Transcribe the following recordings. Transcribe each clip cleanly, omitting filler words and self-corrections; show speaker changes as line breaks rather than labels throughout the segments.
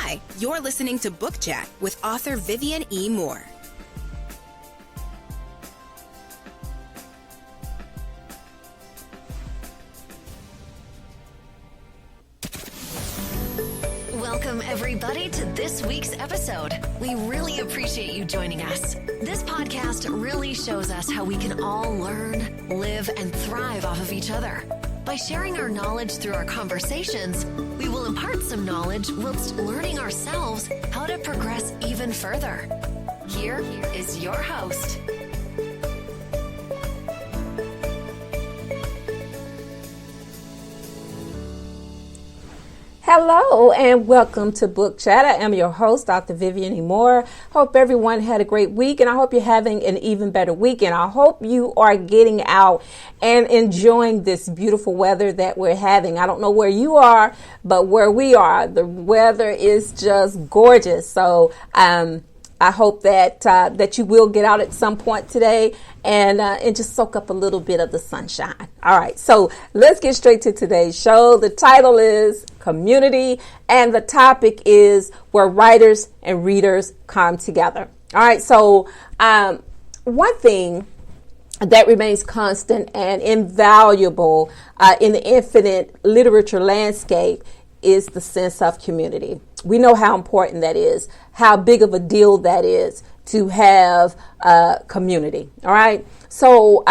Hi, you're listening to Book Chat with author Vivian E. Moore.
Welcome, everybody, to this week's episode. We really appreciate you joining us. This podcast really shows us how we can all learn, live, and thrive off of each other. By sharing our knowledge through our conversations, we will impart some knowledge whilst learning ourselves how to progress even further. Here is your host.
Hello and welcome to Book Chat. I am your host, Dr. Vivian E. Moore. Hope everyone had a great week, and I hope you're having an even better weekend. I hope you are getting out and enjoying this beautiful weather that we're having. I don't know where you are, but where we are, the weather is just gorgeous. So I hope that you will get out at some point today and just soak up a little bit of the sunshine. All right, so let's get straight to today's show. The title is Community, and the topic is where writers and readers come together. All right, so one thing that remains constant and invaluable in the infinite literature landscape is the sense of community. We know how important that is, how big of a deal that is to have community. All right. So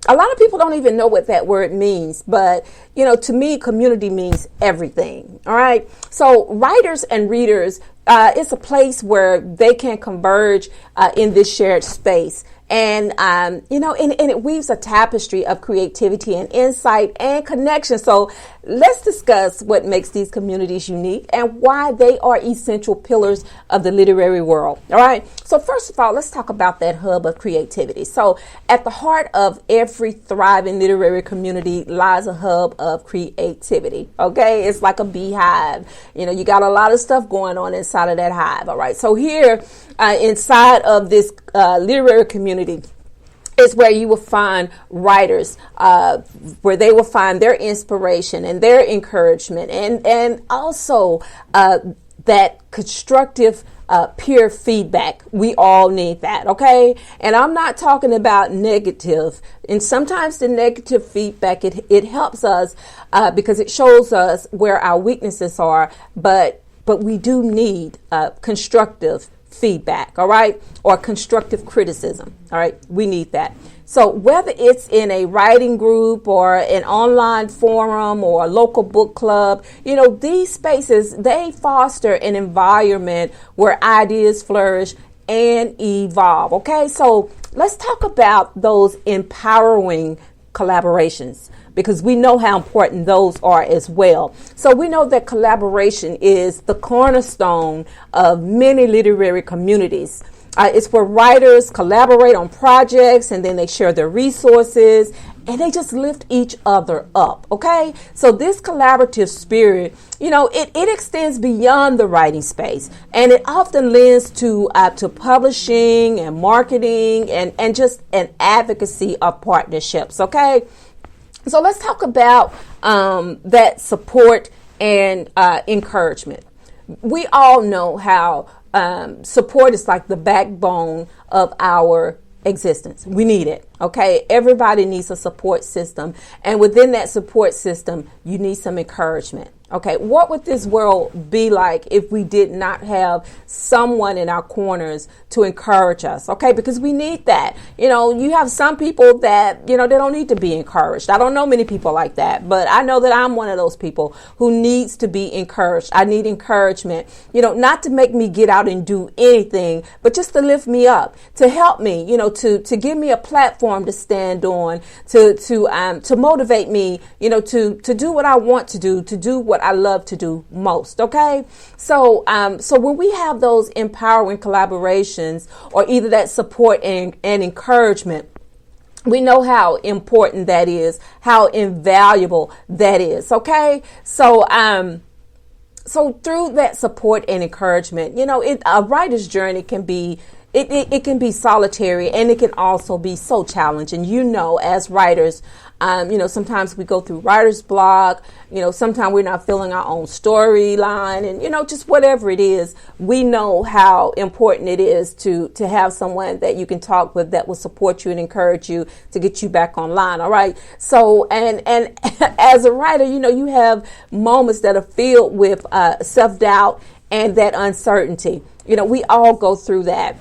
a lot of people don't even know what that word means. But, you know, to me, community means everything. All right. So writers and readers, it's a place where they can converge in this shared space. And, and it weaves a tapestry of creativity and insight and connection. So let's discuss what makes these communities unique and why they are essential pillars of the literary world. All right. So first of all, let's talk about that hub of creativity. So at the heart of every thriving literary community lies a hub of creativity. OK, it's like a beehive. You know, you got a lot of stuff going on inside of that hive. All right. So here inside of this literary community is where you will find writers, where they will find their inspiration and their encouragement, and also that constructive peer feedback. We all need that, okay? And I'm not talking about negative. And sometimes the negative feedback, it helps us because it shows us where our weaknesses are, but we do need constructive feedback, all right, or constructive criticism, all right, we need that. So whether it's in a writing group or an online forum or a local book club, you know, these spaces, they foster an environment where ideas flourish and evolve, okay? So let's talk about those empowering collaborations, because we know how important those are as well. So we know that collaboration is the cornerstone of many literary communities. It's where writers collaborate on projects and then they share their resources and they just lift each other up. Okay. So this collaborative spirit, you know, it extends beyond the writing space, and it often lends to publishing and marketing and just an advocacy of partnerships. Okay. So let's talk about that support and encouragement. We all know how support is like the backbone of our existence. We need it. Okay. Everybody needs a support system. And within that support system, you need some encouragement. Okay. What would this world be like if we did not have someone in our corners to encourage us? Okay. Because we need that. You know, you have some people that, you know, they don't need to be encouraged. I don't know many people like that, but I know that I'm one of those people who needs to be encouraged. I need encouragement, you know, not to make me get out and do anything, but just to lift me up, to help me, you know, to give me a platform to stand on, to motivate me, you know, to do what I want to do what I love to do most. Okay. So when we have those empowering collaborations, or either that support and encouragement, we know how important that is, how invaluable that is. Okay. So through that support and encouragement, you know, a writer's journey can be it can be solitary, and it can also be so challenging. You know, as writers, Sometimes we go through writer's block. Sometimes we're not feeling our own storyline, and, just whatever it is, we know how important it is to have someone that you can talk with that will support you and encourage you to get you back online. All right. So, and as a writer, you have moments that are filled with self-doubt and that uncertainty. We all go through that.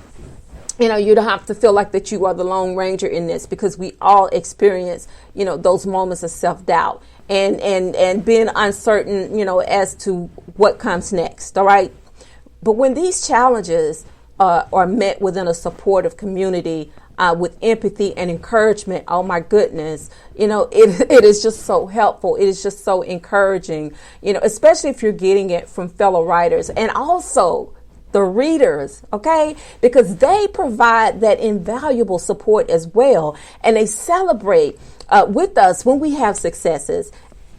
You don't have to feel like that you are the Lone Ranger in this, because we all experience, those moments of self-doubt and being uncertain, as to what comes next. All right. But when these challenges are met within a supportive community, with empathy and encouragement, oh my goodness, it is just so helpful. It is just so encouraging, especially if you're getting it from fellow writers and also the readers, okay? Because they provide that invaluable support as well. And they celebrate with us when we have successes.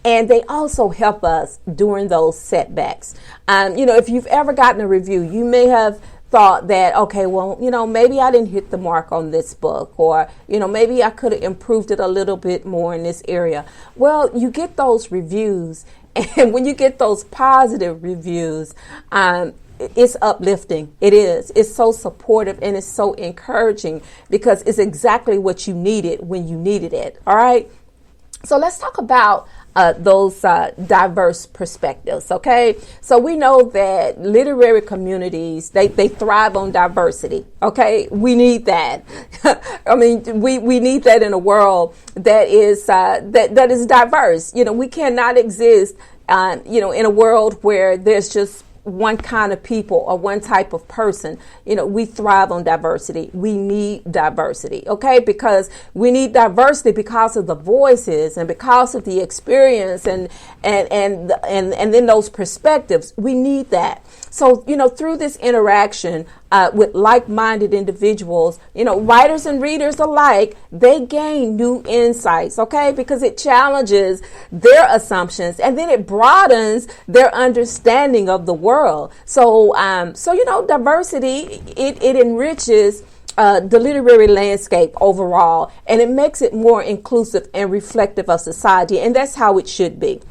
And they also help us during those setbacks. If you've ever gotten a review, you may have thought that, okay, well, maybe I didn't hit the mark on this book, or, maybe I could have improved it a little bit more in this area. Well, you get those reviews. And when you get those positive reviews, it's uplifting. It is. It's so supportive and it's so encouraging, because it's exactly what you needed when you needed it. All right. So let's talk about those diverse perspectives. Okay. So we know that literary communities, they thrive on diversity. Okay. We need that. I mean, we need that in a world that is that is diverse. We cannot exist in a world where there's just one kind of people or one type of person. We thrive on diversity. We need diversity, okay? Because we need diversity because of the voices and because of the experience and then those perspectives. We need that. So, through this interaction with like-minded individuals, writers and readers alike, they gain new insights, okay? Because it challenges their assumptions and then it broadens their understanding of the world. So diversity, it enriches the literary landscape overall, and it makes it more inclusive and reflective of society. And that's how it should be.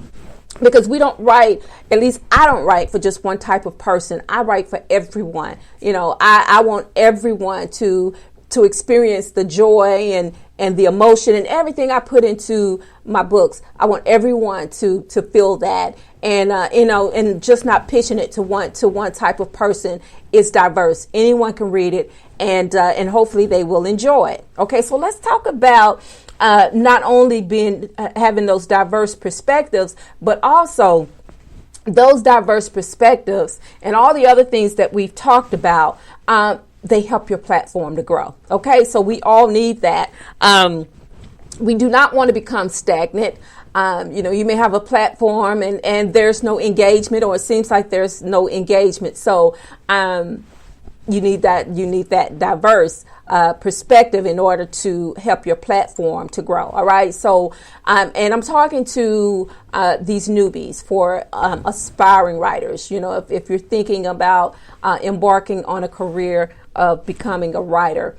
Because we don't write, at least I don't write for just one type of person. I write for everyone. I want everyone to experience the joy and the emotion and everything I put into my books. I want everyone to feel that, and just not pitching it to one type of person. It's diverse. Anyone can read it, and hopefully they will enjoy it. Okay, so let's talk about not only having those diverse perspectives, but also those diverse perspectives and all the other things that we've talked about. They help your platform to grow. Okay, so we all need that. We do not want to become stagnant. You may have a platform and there's no engagement, or it seems like there's no engagement. So you need that diverse perspective in order to help your platform to grow. All right. So, and I'm talking to these newbies, for aspiring writers. If you're thinking about embarking on a career of becoming a writer,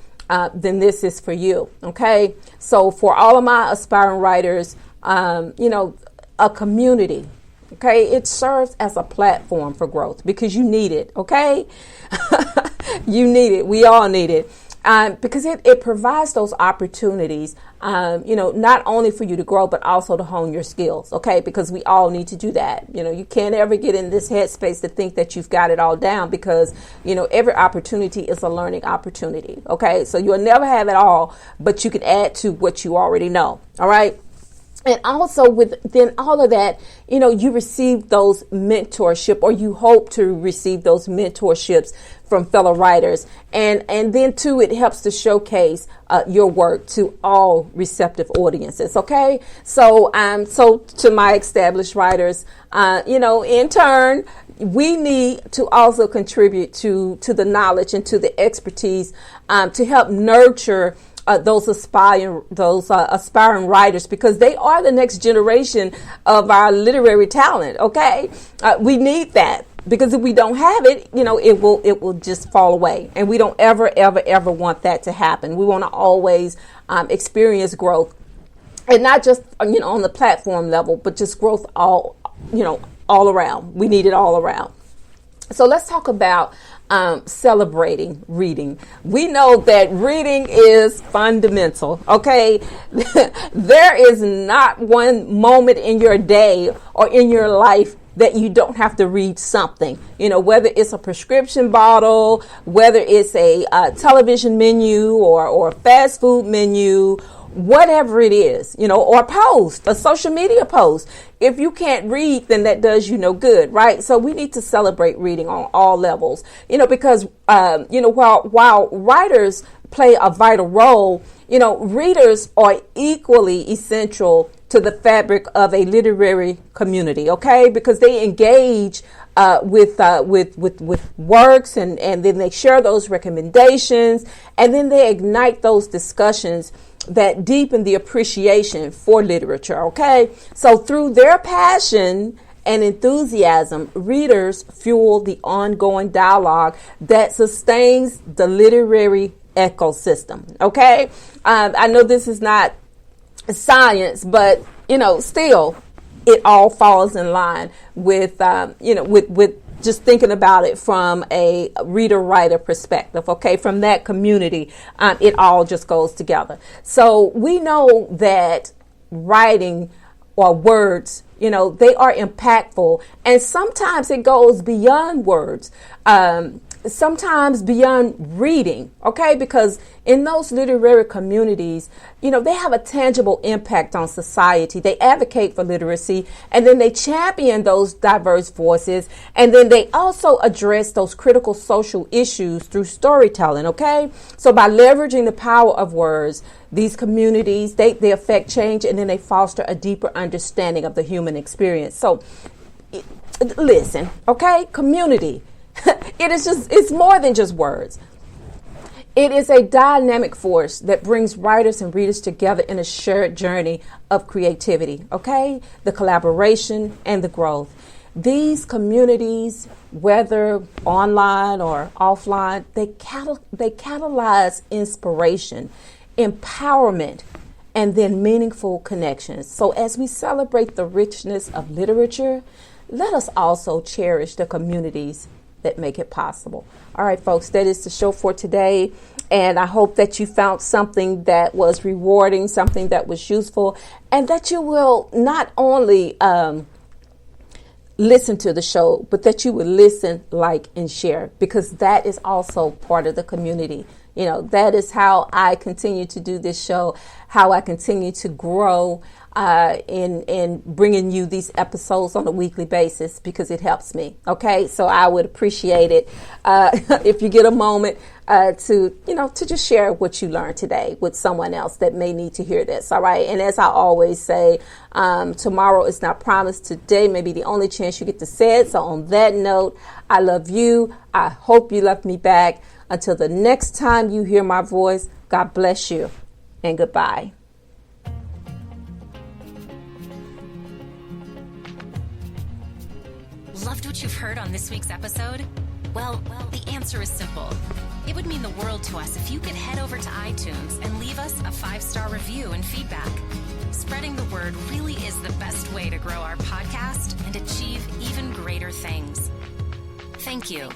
then this is for you. Okay. So for all of my aspiring writers, a community. Okay, it serves as a platform for growth because you need it. Okay, you need it. We all need it. Because it provides those opportunities, not only for you to grow, but also to hone your skills. Okay, because we all need to do that. You can't ever get in this headspace to think that you've got it all down, because, every opportunity is a learning opportunity. Okay, so you'll never have it all, but you can add to what you already know. All right. And also within all of that, you receive those mentorship, or you hope to receive those mentorships from fellow writers. And then too, it helps to showcase your work to all receptive audiences. Okay. So to my established writers, in turn, we need to also contribute to the knowledge and to the expertise to help nurture those aspiring writers, because they are the next generation of our literary talent. Okay, we need that, because if we don't have it, it will just fall away, and we don't ever want that to happen. We want to always experience growth And not just, on the platform level, but just growth all around. We need it all around. So let's talk about celebrating reading. We know that reading is fundamental, okay? There is not one moment in your day or in your life that you don't have to read something, whether it's a prescription bottle, whether it's a television menu or a fast food menu, whatever it is, or a social media post. If you can't read, then that does you no good, right? So we need to celebrate reading on all levels, because, while writers play a vital role, readers are equally essential to the fabric of a literary community, okay? Because they engage with works and then they share those recommendations, and then they ignite those discussions that deepen the appreciation for literature, okay? So through their passion and enthusiasm, readers fuel the ongoing dialogue that sustains the literary ecosystem, okay? I know this is not science, but, still it all falls in line with, with just thinking about it from a reader-writer perspective, okay? From that community, it all just goes together. So we know that writing or words, they are impactful, and sometimes it goes beyond words, sometimes beyond reading, okay? Because in those literary communities, they have a tangible impact on society. They advocate for literacy, and then they champion those diverse voices, and then they also address those critical social issues through storytelling, okay? So by leveraging the power of words, these communities, they affect change, and then they foster a deeper understanding of the human experience. So listen, okay? Community. It's more than just words. It is a dynamic force that brings writers and readers together in a shared journey of creativity, okay? The collaboration and the growth. These communities, whether online or offline, they catalyze inspiration, empowerment, and then meaningful connections. So as we celebrate the richness of literature, let us also cherish the communities that make it possible. All right, folks, that is the show for today. And I hope that you found something that was rewarding, something that was useful, and that you will not only listen to the show, but that you will listen, like, and share, because that is also part of the community. That is how I continue to do this show, how I continue to grow in bringing you these episodes on a weekly basis, because it helps me. Okay, so I would appreciate it if you get a moment to just share what you learned today with someone else that may need to hear this. All right, and as I always say, tomorrow is not promised. Today may be the only chance you get to say it. So on that note, I love you. I hope you love me back. Until the next time you hear my voice, God bless you and goodbye.
Loved what you've heard on this week's episode? Well, the answer is simple. It would mean the world to us if you could head over to iTunes and leave us a 5-star review and feedback. Spreading the word really is the best way to grow our podcast and achieve even greater things. Thank you.